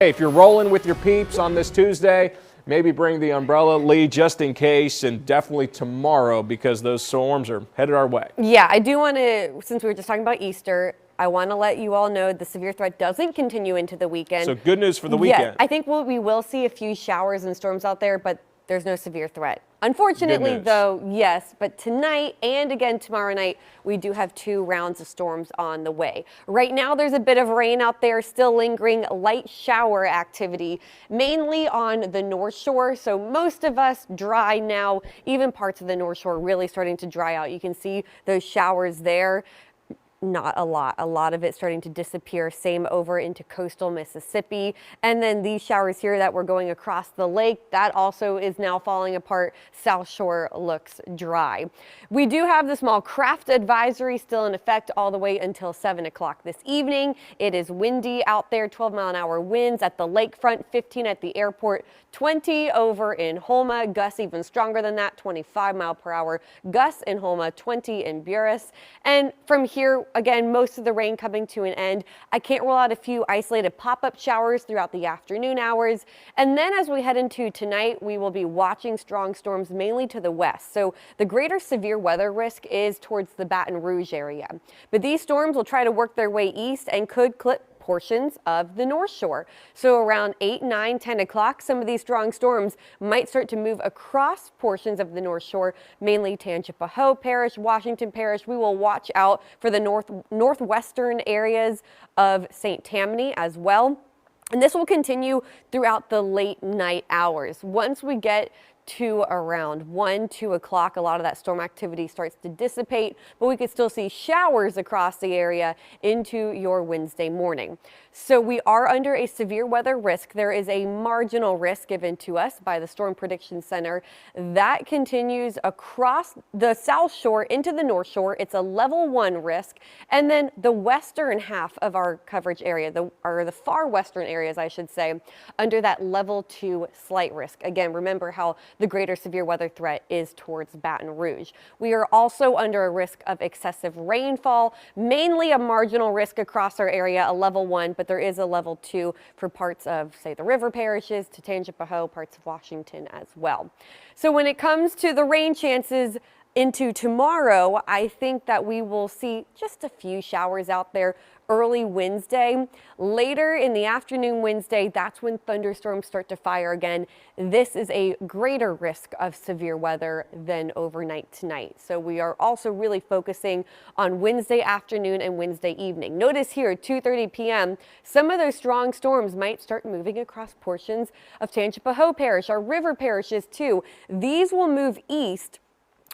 Hey, if you're rolling with your peeps on this Tuesday, maybe bring the umbrella, Lee, just in case, and definitely tomorrow because those storms are headed our way. Yeah, I do want to, since we were just talking about Easter, I want to let you all know the severe threat doesn't continue into the weekend. So good news for the weekend. Yeah, I think we will see a few showers and storms out there, but there's no severe threat. Unfortunately, though, yes, but tonight and again tomorrow night, we do have 2 rounds of storms on the way. Right now, there's a bit of rain out there, still lingering light shower activity, mainly on the North Shore. So most of us dry now, even parts of the North Shore really starting to dry out. You can see those showers there. Not a lot. A lot of it starting to disappear. Same over into coastal Mississippi. And then these showers here that were going across the lake, that also is now falling apart. South Shore looks dry. We do have the small craft advisory still in effect all the way until 7 o'clock this evening. It is windy out there, 12-mile-an-hour winds at the lakefront, 15 at the airport, 20 over in Houma. Gusts even stronger than that, 25-mile-per-hour gusts in Houma, 20 in Buras. And from here, again, most of the rain coming to an end. I can't rule out a few isolated pop-up showers throughout the afternoon hours. And then as we head into tonight, we will be watching strong storms mainly to the west. So the greater severe weather risk is towards the Baton Rouge area. But these storms will try to work their way east and could clip portions of the North Shore. So around 8, 9, 10 o'clock, some of these strong storms might start to move across portions of the North Shore, mainly Tangipahoa Parish, Washington Parish. We will watch out for the northwestern areas of St. Tammany as well. And this will continue throughout the late night hours. Once we get to around 1, 2 o'clock, a lot of that storm activity starts to dissipate, but we could still see showers across the area into your Wednesday morning. So we are under a severe weather risk. There is a marginal risk given to us by the Storm Prediction Center that continues across the South Shore into the North Shore. It's a level 1 risk. And then the western half of our coverage area, or the far western areas, I should say, under that level 2 slight risk. Again, remember how the greater severe weather threat is towards Baton Rouge. We are also under a risk of excessive rainfall, mainly a marginal risk across our area, a level 1, but there is a level 2 for parts of, say, the river parishes to Tangipahoa, parts of Washington as well. So when it comes to the rain chances into tomorrow, I think that we will see just a few showers out there early Wednesday. Later in the afternoon Wednesday, that's when thunderstorms start to fire again. This is a greater risk of severe weather than overnight tonight. So we are also really focusing on Wednesday afternoon and Wednesday evening. Notice here, 2:30 p.m., some of those strong storms might start moving across portions of Tangipahoa Parish, our river parishes too. These will move east.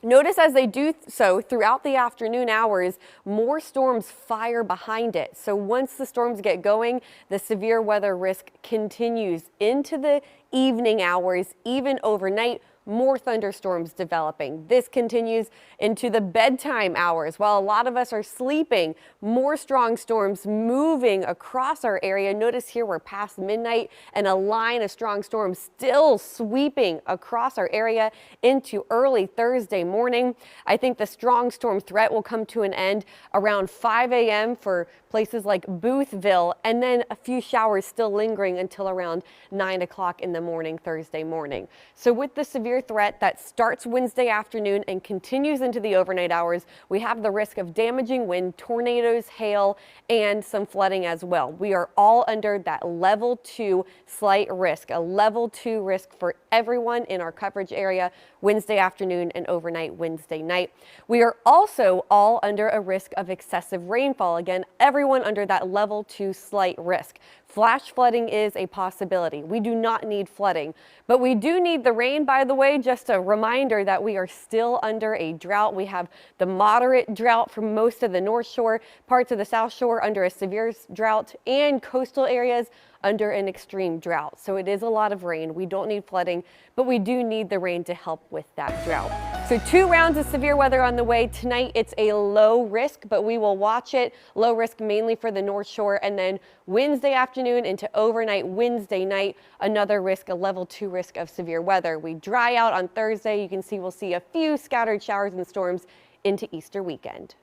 Notice as they do so throughout the afternoon hours, more storms fire behind it. So once the storms get going, the severe weather risk continues into the evening hours, even overnight. More thunderstorms developing. This continues into the bedtime hours. While a lot of us are sleeping, more strong storms moving across our area. Notice here we're past midnight and a line of strong storms still sweeping across our area into early Thursday morning. I think the strong storm threat will come to an end around 5 a.m. for places like Boothville, and then a few showers still lingering until around 9 o'clock in the morning Thursday morning. So with the severe threat that starts Wednesday afternoon and continues into the overnight hours, we have the risk of damaging wind, tornadoes, hail, and some flooding as well. We are all under that level 2 slight risk, a level 2 risk for everyone in our coverage area Wednesday afternoon and overnight Wednesday night. We are also all under a risk of excessive rainfall. Again, everyone under that level 2 slight risk. Flash flooding is a possibility. We do not need flooding, but we do need the rain. By the way, just a reminder that we are still under a drought. We have the moderate drought for most of the North Shore, parts of the South Shore under a severe drought, and coastal areas under an extreme drought. So it is a lot of rain. We don't need flooding, but we do need the rain to help with that drought. So 2 rounds of severe weather on the way. Tonight it's a low risk, but we will watch it. Low risk mainly for the North Shore, and then Wednesday afternoon into overnight Wednesday night, another risk, a level 2 risk of severe weather. We dry out on Thursday. You can see we'll see a few scattered showers and storms into Easter weekend.